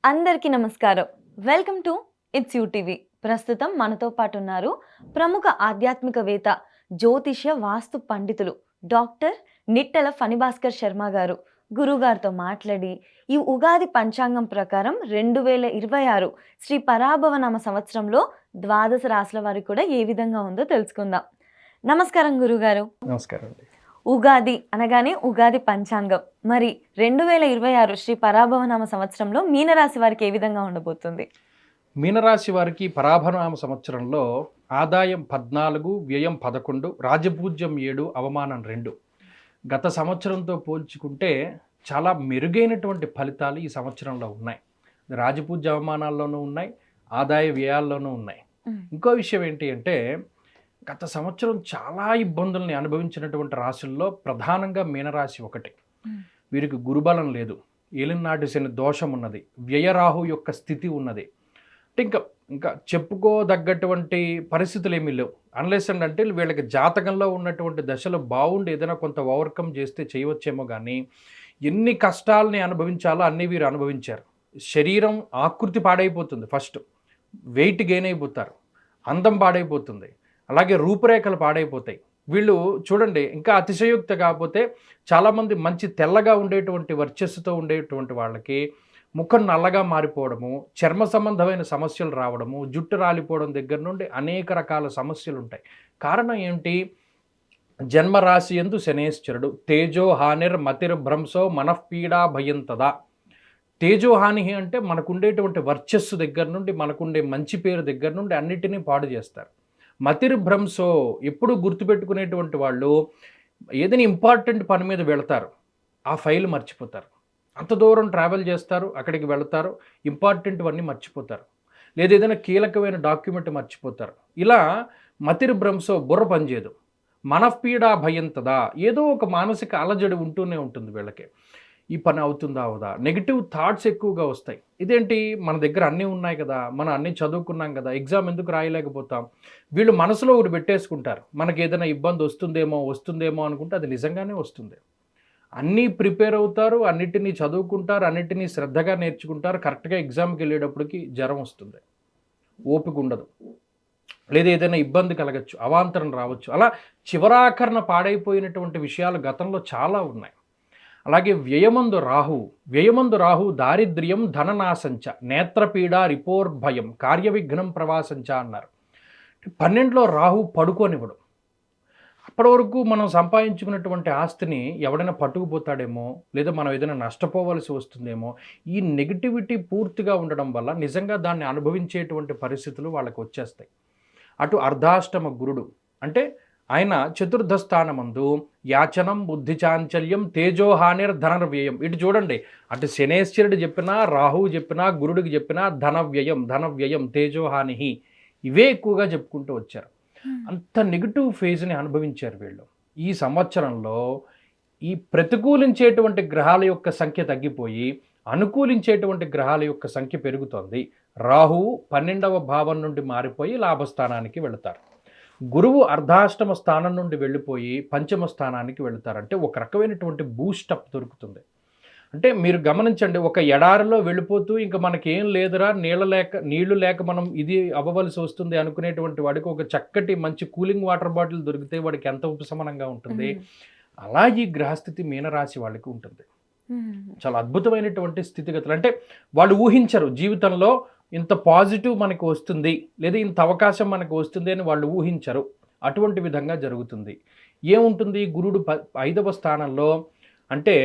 అందరికీ నమస్కారం. Welcome to it's TV. ప్రస్తుతం మనతో పాటు ఉన్నారు ప్రముఖ ఆధ్యాత్మికవేత్త, జ్యోతిష్య వాస్తు పండితులు డాక్టర్ నిట్టల ఫణిభాస్కర్ శర్మ గారు. గురుగారితో మాట్లాడి ఈ ఉగాది పంచాంగం ప్రకారం 2026 శ్రీ పరాభవనామ సంవత్సరంలో ద్వాదశ రాశుల వారికి కూడా ఏ విధంగా ఉందో తెలుసుకుందాం. నమస్కారం గురుగారు. నమస్కారం అండి. ఉగాది అనగానే ఉగాది పంచాంగం. మరి 2026 శ్రీ పరాభవనామ సంవత్సరంలో మీనరాశి వారికి ఏ విధంగా ఉండబోతుంది? మీనరాశి వారికి పరాభవనామ సంవత్సరంలో ఆదాయం 14, వ్యయం 11, రాజపూజ్యం 7, అవమానం 2. గత సంవత్సరంతో పోల్చుకుంటే చాలా మెరుగైనటువంటి ఫలితాలు ఈ సంవత్సరంలో ఉన్నాయి. రాజపూజ్య అవమానాల్లోనూ ఉన్నాయి, ఆదాయ వ్యయాల్లోనూ ఉన్నాయి. ఇంకో విషయం ఏంటి అంటే, గత సంవత్సరం చాలా ఇబ్బందుల్ని అనుభవించినటువంటి రాశుల్లో ప్రధానంగా మీనరాశి ఒకటి. వీరికి గురుబలం లేదు, ఏలినాటి శని దోషం ఉన్నది, వ్యయరాహు యొక్క స్థితి ఉన్నది. అంటే ఇంకా చెప్పుకోదగ్గటువంటి పరిస్థితులు ఏమీ లేవు. అన్లెస్ అంటే వీళ్ళకి జాతకంలో ఉన్నటువంటి దశలు బాగుండి ఏదైనా కొంత ఓవర్కమ్ చేస్తే చేయవచ్చేమో, కానీ ఎన్ని కష్టాలని అనుభవించాలో అన్నీ వీరు అనుభవించారు. శరీరం ఆకృతి పాడైపోతుంది, ఫస్ట్ వెయిట్ గెయిన్ అయిపోతారు, అందం పాడైపోతుంది, అలాగే రూపురేఖలు పాడైపోతాయి. వీళ్ళు చూడండి, ఇంకా అతిశయోక్త కాకపోతే చాలామంది మంచి తెల్లగా ఉండేటువంటి వర్చస్సుతో ఉండేటువంటి వాళ్ళకి ముఖం నల్లగా మారిపోవడము, చర్మ సంబంధమైన సమస్యలు రావడము, జుట్టు రాలిపోవడం దగ్గర నుండి అనేక రకాల సమస్యలు ఉంటాయి. కారణం ఏంటి? జన్మరాశి యందు శనేశ్వరుడు. తేజో హానిర్ మతిర్ భ్రంశో మనఃపీడా భయంతదా. తేజోహాని అంటే మనకుండేటువంటి వర్చస్సు దగ్గర నుండి, మనకుండే మంచి పేరు దగ్గర నుండి అన్నిటినీ పాడు చేస్తారు. మతిర్భ్రంశో ఎప్పుడు గుర్తుపెట్టుకునేటువంటి వాళ్ళు ఏదైనా ఇంపార్టెంట్ పని మీద వెళతారు, ఆ ఫైల్ మర్చిపోతారు. అంత దూరం ట్రావెల్ చేస్తారు, అక్కడికి వెళతారు, ఇంపార్టెంట్వన్నీ మర్చిపోతారు, లేదా ఏదైనా కీలకమైన డాక్యుమెంట్ మర్చిపోతారు. ఇలా మతిర్భ్రంశో, బుర్ర పనిచేయదు. మనఃపీడా భయంతదా, ఏదో ఒక మానసిక అలజడి ఉంటూనే ఉంటుంది వీళ్ళకి. ఈ పని అవుతుందా అవదా, నెగిటివ్ థాట్స్ ఎక్కువగా వస్తాయి. ఇదేంటి, మన దగ్గర అన్నీ ఉన్నాయి కదా, మనం అన్నీ చదువుకున్నాం కదా, ఎగ్జామ్ ఎందుకు రాయలేకపోతాం? వీళ్ళు మనసులో ఒకటి పెట్టేసుకుంటారు, మనకి ఏదైనా ఇబ్బంది వస్తుందేమో అనుకుంటే అది నిజంగానే వస్తుంది. అన్నీ ప్రిపేర్ అవుతారు, అన్నిటినీ చదువుకుంటారు, అన్నిటినీ శ్రద్ధగా నేర్చుకుంటారు. కరెక్ట్గా ఎగ్జామ్కి వెళ్ళేటప్పటికి జ్వరం వస్తుంది, ఓపిక ఉండదు, లేదా ఏదైనా ఇబ్బంది కలగచ్చు, అవాంతరం రావచ్చు. అలా చివరాఖరణ పాడైపోయినటువంటి విషయాలు గతంలో చాలా ఉన్నాయి. అలాగే వ్యయమందు రాహు దారిద్ర్యం ధననాశంచ నేత్రపీడ రిపోర్భయం కార్యవిఘ్నం ప్రవాసంచ అన్నారు. 12లో రాహు పడుకోనివ్వడం. అప్పటి వరకు మనం సంపాదించుకున్నటువంటి ఆస్తిని ఎవడైనా పట్టుకుపోతాడేమో, లేదా మనం ఏదైనా నష్టపోవలసి వస్తుందేమో, ఈ నెగిటివిటీ పూర్తిగా ఉండడం వల్ల నిజంగా దాన్ని అనుభవించేటువంటి పరిస్థితులు వాళ్ళకి వచ్చేస్తాయి. అటు అర్ధాష్టమ గురుడు అంటే ఆయన చతుర్థ స్థానమందు యాచనం, బుద్ధి చాంచల్యం, తేజోహానిర్ ధనవ్యయం. ఇటు చూడండి, అటు శనేశ్వరుడు చెప్పినా, రాహువు చెప్పినా, గురుడికి చెప్పినా ధనవ్యయం, తేజోహాని, ఇవే ఎక్కువగా చెప్పుకుంటూ వచ్చారు. అంత నెగిటివ్ ఫేజ్ని అనుభవించారు వీళ్ళు. ఈ సంవత్సరంలో ఈ ప్రతికూలించేటువంటి గ్రహాల యొక్క సంఖ్య తగ్గిపోయి అనుకూలించేటువంటి గ్రహాల యొక్క సంఖ్య పెరుగుతోంది. రాహువు 12వ భావం నుండి మారిపోయి లాభస్థానానికి వెళతారు. గురువు అర్ధాష్టమ స్థానం నుండి వెళ్ళిపోయి పంచమ స్థానానికి వెళతారంటే ఒక రకమైనటువంటి బూస్టప్ దొరుకుతుంది. అంటే మీరు గమనించండి, ఒక ఎడారిలో వెళ్ళిపోతూ ఇంకా మనకి ఏం లేదురా, నీళ్లు లేక మనం ఇది అవ్వవలసి వస్తుంది అనుకునేటువంటి వాడికి ఒక చక్కటి మంచి కూలింగ్ వాటర్ బాటిల్ దొరికితే వాడికి ఎంత ఉపశమనంగా ఉంటుంది. అలా ఈ గ్రహస్థితి మీనరాశి వాళ్ళకి ఉంటుంది. చాలా అద్భుతమైనటువంటి స్థితిగతులు. అంటే వాళ్ళు ఊహించరు జీవితంలో ఇంత పాజిటివ్ మనకు వస్తుంది, లేదా ఇంత అవకాశం మనకు వస్తుంది అని వాళ్ళు ఊహించరు. అటువంటి విధంగా జరుగుతుంది. ఏముంటుంది, గురుడు 5వ స్థానంలో అంటే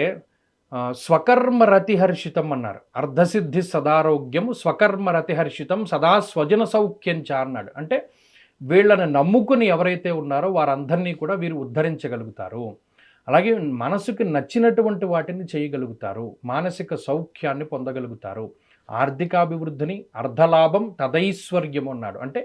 స్వకర్మ రతిహర్షితం అన్నారు. అర్ధసిద్ధి సదారోగ్యము స్వకర్మ రతిహర్షితం సదా స్వజన సౌఖ్యంచ అన్నాడు. అంటే వీళ్ళని నమ్ముకుని ఎవరైతే ఉన్నారో వారందరినీ కూడా వీరు ఉద్ధరించగలుగుతారు. అలాగే మనసుకు నచ్చినటువంటి వాటిని చేయగలుగుతారు, మానసిక సౌఖ్యాన్ని పొందగలుగుతారు, ఆర్థికాభివృద్ధిని, అర్ధలాభం తదైశ్వర్యం అన్నాడు. అంటే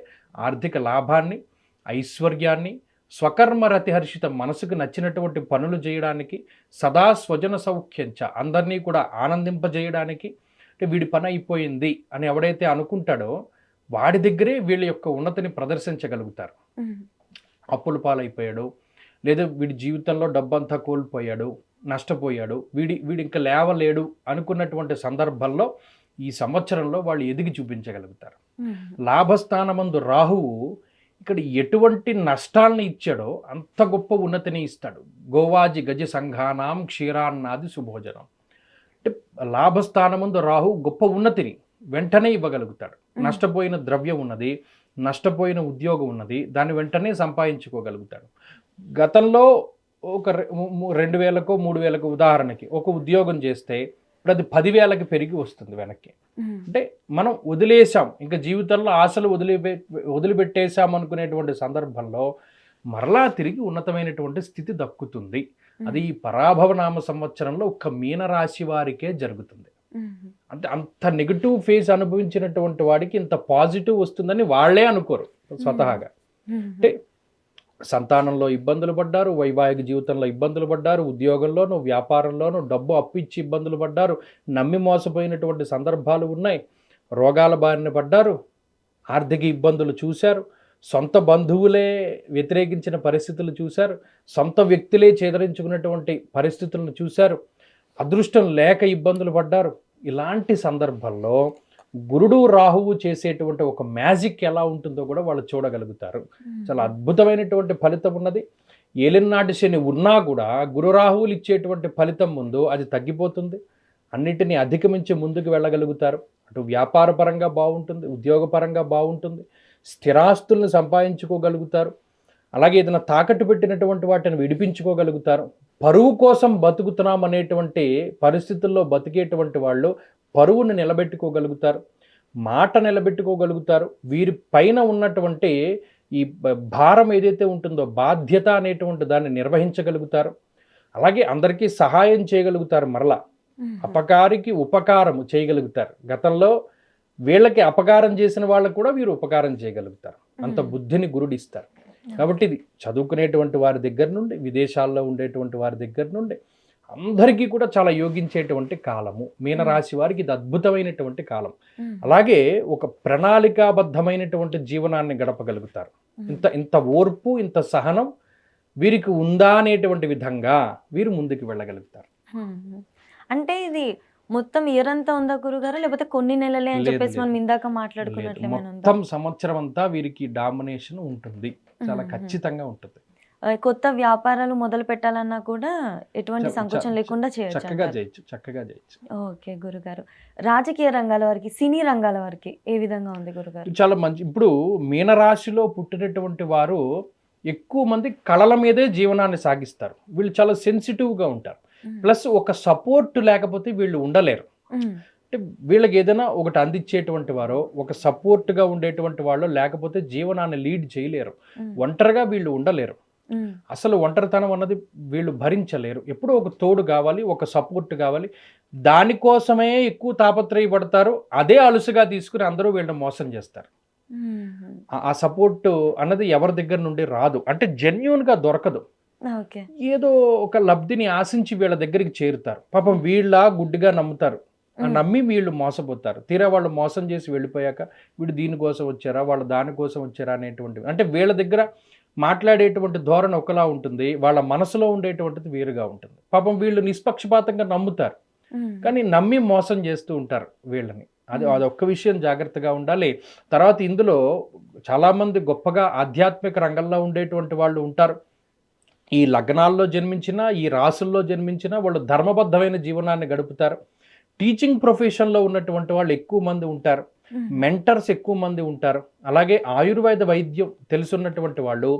ఆర్థిక లాభాన్ని, ఐశ్వర్యాన్ని, స్వకర్మ రతిహర్షితం మనసుకు నచ్చినటువంటి పనులు చేయడానికి, సదా స్వజన సౌఖ్యంచ అందరినీ కూడా ఆనందింపజేయడానికి. అంటే వీడి పని అయిపోయింది అని ఎవడైతే అనుకుంటాడో వాడి దగ్గరే వీళ్ళ యొక్క ఉన్నతిని ప్రదర్శించగలుగుతారు. అప్పుల పాలైపోయాడు, లేదా వీడి జీవితంలో డబ్బంతా కోల్పోయాడు, నష్టపోయాడు, వీడి ఇంకా లేవలేడు అనుకున్నటువంటి సందర్భంలో ఈ సంవత్సరంలో వాళ్ళు ఎదిగి చూపించగలుగుతారు. లాభస్థానమందు రాహువు ఇక్కడ ఎటువంటి నష్టాలను ఇచ్చాడో అంత గొప్ప ఉన్నతిని ఇస్తాడు. గోవాజి గజ సంఘానాం క్షీరాన్నాది సుభోజనం అంటే లాభస్థానమందు రాహు గొప్ప ఉన్నతిని వెంటనే ఇవ్వగలుగుతాడు. నష్టపోయిన ద్రవ్యం ఉన్నది, నష్టపోయిన ఉద్యోగం ఉన్నది, దాన్ని వెంటనే సంపాదించుకోగలుగుతాడు. గతంలో ఒక 2000కో 3000కో ఉదాహరణకి ఒక ఉద్యోగం చేస్తే ఇప్పుడు అది 10,000కి పెరిగి వస్తుంది వెనక్కి. అంటే మనం వదిలేసాం, ఇంకా జీవితంలో ఆశలు వదిలిపెట్టేశాం అనుకునేటువంటి సందర్భంలో మరలా తిరిగి ఉన్నతమైనటువంటి స్థితి దక్కుతుంది. అది ఈ పరాభవనామ సంవత్సరంలో ఒక్క మీనరాశి వారికే జరుగుతుంది. అంటే అంత నెగిటివ్ ఫేజ్ అనుభవించినటువంటి వాడికి ఇంత పాజిటివ్ వస్తుందని వాళ్ళే అనుకోరు స్వతహాగా. అంటే సంతానంలో ఇబ్బందులు పడ్డారు, వైవాహిక జీవితంలో ఇబ్బందులు పడ్డారు, ఉద్యోగంలోనూ వ్యాపారంలోనూ డబ్బు అప్పు ఇచ్చి ఇబ్బందులు పడ్డారు, నమ్మి మోసపోయినటువంటి సందర్భాలు ఉన్నాయి, రోగాల బారిన పడ్డారు, ఆర్థిక ఇబ్బందులు చూశారు, సొంత బంధువులే వ్యతిరేకించిన పరిస్థితులు చూశారు, సొంత వ్యక్తులే చేదరించుకున్నటువంటి పరిస్థితులను చూశారు, అదృష్టం లేక ఇబ్బందులు పడ్డారు. ఇలాంటి సందర్భంలో గురుడు రాహువు చేసేటువంటి ఒక మ్యాజిక్ ఎలా ఉంటుందో కూడా వాళ్ళు చూడగలుగుతారు. చాలా అద్భుతమైనటువంటి ఫలితం ఉన్నది. ఏలినాటి శని ఉన్నా కూడా గురు రాహువులు ఇచ్చేటువంటి ఫలితం ముందు అది తగ్గిపోతుంది. అన్నిటినీ అధిగమించి ముందుకు వెళ్ళగలుగుతారు. అటు వ్యాపార పరంగా బాగుంటుంది, ఉద్యోగపరంగా బాగుంటుంది, స్థిరాస్తులను సంపాదించుకోగలుగుతారు. అలాగే ఏదైనా తాకట్టు పెట్టినటువంటి వాటిని విడిపించుకోగలుగుతారు. పరువు కోసం బతుకుతున్నాం అనేటువంటి పరిస్థితుల్లో బతికేటువంటి వాళ్ళు పరువును నిలబెట్టుకోగలుగుతారు, మాట నిలబెట్టుకోగలుగుతారు. వీరి పైన ఉన్నటువంటి ఈ భారం ఏదైతే ఉంటుందో బాధ్యత అనేటువంటి దాన్ని నిర్వహించగలుగుతారు. అలాగే అందరికీ సహాయం చేయగలుగుతారు. మరలా అపకారికి ఉపకారం చేయగలుగుతారు. గతంలో వీళ్ళకి అపకారం చేసిన వాళ్ళకు కూడా వీరు ఉపకారం చేయగలుగుతారు. అంత బుద్ధిని గురుడిస్తారు. కాబట్టి ఇది చదువుకునేటువంటి వారి దగ్గర నుండి, విదేశాల్లో ఉండేటువంటి వారి దగ్గర నుండి అందరికీ కూడా చాలా యోగించేటువంటి కాలము. మీనరాశి వారికి ఇది అద్భుతమైనటువంటి కాలం. అలాగే ఒక ప్రణాళికాబద్ధమైనటువంటి జీవనాన్ని గడపగలుగుతారు. ఇంత ఓర్పు, ఇంత సహనం వీరికి ఉందా అనేటువంటి విధంగా వీరు ముందుకు వెళ్ళగలుగుతారు. అంటే ఇది మొత్తం ఇయర్ అంతా ఉందా గురుగారు, లేకపోతే కొన్ని నెలలే అని చెప్పేసి మనం ఇందాక మాట్లాడుకున్నట్లే మొత్తం సంవత్సరం అంతా వీరికి డామినేషన్ ఉంటుంది, చాలా ఖచ్చితంగా ఉంటుంది. కొత్త వ్యాపారాలు మొదలు పెట్టాలన్నా కూడా ఎటువంటి సంకోచం లేకుండా చక్కగా చేయొచ్చు. ఓకే గురుగారు, రాజకీయ రంగాల వారికి, సినీ రంగాల వారికి ఏ విధంగా ఉంది గురుగారు? చాలా మంచి. ఇప్పుడు మీనరాశిలో పుట్టినటువంటి వారు ఎక్కువ మంది కళల మీదే జీవనాన్ని సాగిస్తారు. వీళ్ళు చాలా సెన్సిటివ్గా ఉంటారు. ప్లస్ ఒక సపోర్ట్ లేకపోతే వీళ్ళు ఉండలేరు. అంటే వీళ్ళకి ఏదైనా ఒకటి అందించేటువంటి వారో, ఒక సపోర్ట్గా ఉండేటువంటి వాళ్ళు లేకపోతే జీవనాన్ని లీడ్ చేయలేరు. ఒంటరిగా వీళ్ళు ఉండలేరు. అసలు ఒంటరితనం అన్నది వీళ్ళు భరించలేరు. ఎప్పుడో ఒక తోడు కావాలి, ఒక సపోర్ట్ కావాలి. దానికోసమే ఎక్కువ తాపత్రయపడతారు. అదే అలుసుగా తీసుకుని అందరూ వీళ్ళని మోసం చేస్తారు. ఆ సపోర్ట్ అన్నది ఎవరి దగ్గర నుండి రాదు, అంటే జెన్యూన్గా దొరకదు. ఏదో ఒక లబ్ధిని ఆశించి వీళ్ళ దగ్గరికి చేరుతారు. పాపం వీళ్ళ గుడ్డిగా నమ్ముతారు. నమ్మి వీళ్ళు మోసపోతారు. తీరా వాళ్ళు మోసం చేసి వెళ్ళిపోయాక వీడు దీనికోసం వచ్చారా, వాళ్ళు దానికోసం వచ్చారా అనేటువంటివి. అంటే వీళ్ళ దగ్గర మాట్లాడేటువంటి ధోరణి ఒకలా ఉంటుంది, వాళ్ళ మనసులో ఉండేటువంటిది వేరుగా ఉంటుంది. పాపం వీళ్ళు నిష్పక్షపాతంగా నమ్ముతారు, కానీ నమ్మి మోసం చేస్తూ ఉంటారు వీళ్ళని. అదొక్క విషయం జాగ్రత్తగా ఉండాలి. తర్వాత ఇందులో చాలామంది గొప్పగా ఆధ్యాత్మిక రంగంలో ఉండేటువంటి వాళ్ళు ఉంటారు. ఈ లగ్నాల్లో జన్మించిన, ఈ రాసుల్లో జన్మించిన వాళ్ళు ధర్మబద్ధమైన జీవనాన్ని గడుపుతారు. టీచింగ్ ప్రొఫెషన్లో ఉన్నటువంటి వాళ్ళు ఎక్కువ మంది ఉంటారు. మెంటర్స్ ఎక్కువ మంది ఉంటారు. అలాగే ఆయుర్వేద వైద్యం తెలుసున్నటువంటి వాళ్ళు,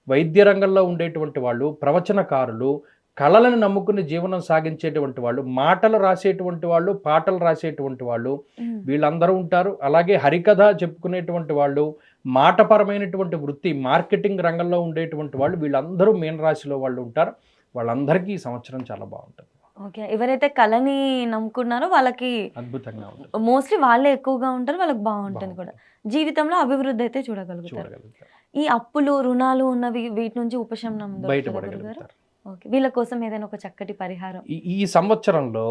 వైద్య రంగంలో ఉండేటువంటి వాళ్ళు, ప్రవచనకారులు, కళలను నమ్ముకుని జీవనం సాగించేటువంటి వాళ్ళు, మాటలు రాసేటువంటి వాళ్ళు, పాటలు రాసేటువంటి వాళ్ళు, వీళ్ళందరూ ఉంటారు. అలాగే హరికథ చెప్పుకునేటువంటి వాళ్ళు, మాటపరమైనటువంటి వృత్తి, మార్కెటింగ్ రంగంలో ఉండేటువంటి వాళ్ళు, వీళ్ళందరూ మీనరాశిలో వాళ్ళు ఉంటారు. వాళ్ళందరికీ ఈ సంవత్సరం చాలా బాగుంటుంది. ఓకే, ఎవరైతే కళని నమ్ముకున్నారో వాళ్ళకి అద్భుతంగా ఉంటుంది. మోస్ట్లీ వాళ్ళే ఎక్కువగా ఉంటారు, వాళ్ళకి బాగుంటుంది కూడా. జీవితంలో అభివృద్ధి అయితే చూడగలుగుతారు. ఈ అప్పులు, రుణాలు ఉన్నవి వీటి నుంచి ఉపశమనం బయటపడగలుగుతారు. ఓకే, వీళ్ళ కోసం ఏదైనా ఒక చక్కటి పరిహారం ఈ సంవత్సరంలో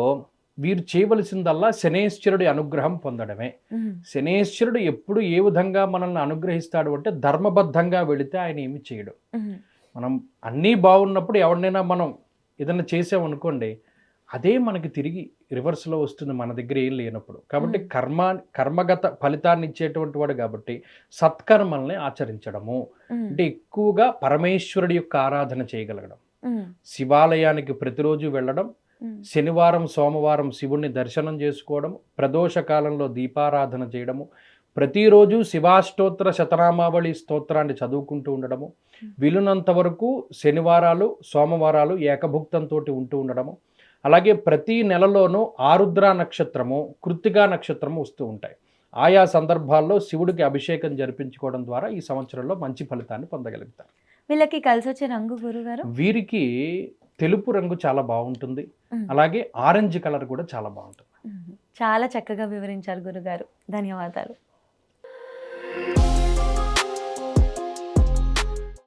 వీరు చేయవలసిందల్లా శనేశ్వరుడి అనుగ్రహం పొందడమే. శనేశ్వరుడు ఎప్పుడు ఏ విధంగా మనల్ని అనుగ్రహిస్తాడు అంటే ధర్మబద్ధంగా వెళితే ఆయన ఏమి చేయడు. మనం అన్నీ బాగున్నప్పుడు ఎవరినైనా మనం ఏదైనా చేసామనుకోండి, అదే మనకి తిరిగి రివర్స్లో వస్తుంది మన దగ్గర ఏం లేనప్పుడు. కాబట్టి కర్మగత ఫలితాన్ని ఇచ్చేటువంటి వాడు కాబట్టి సత్కర్మల్ని ఆచరించడము అంటే ఎక్కువగా పరమేశ్వరుడి యొక్క ఆరాధన చేయగలగడం, శివాలయానికి ప్రతిరోజు వెళ్ళడం, శనివారం సోమవారం శివుణ్ణి దర్శనం చేసుకోవడం, ప్రదోష కాలంలో దీపారాధన చేయడము, ప్రతిరోజు శివాష్టోత్తర శతనామావళి స్తోత్రాన్ని చదువుకుంటూ ఉండడము, వీలున్నంత వరకు శనివారాలు సోమవారాలు ఏకభుక్తంతో ఉంటూ ఉండడము, అలాగే ప్రతి నెలలోనూ ఆరుద్ర నక్షత్రము కృత్తికా నక్షత్రము వస్తూ ఉంటాయి. ఆయా సందర్భాల్లో శివుడికి అభిషేకం జరిపించుకోవడం ద్వారా ఈ సంవత్సరంలో మంచి ఫలితాన్ని పొందగలుగుతారు. వీళ్ళకి కలిసి వచ్చే రంగు గురుగారు? వీరికి తెలుపు రంగు చాలా బాగుంటుంది, అలాగే ఆరెంజ్ కలర్ కూడా చాలా బాగుంటుంది. చాలా చక్కగా వివరించారు గురుగారు. ధన్యవాదాలు.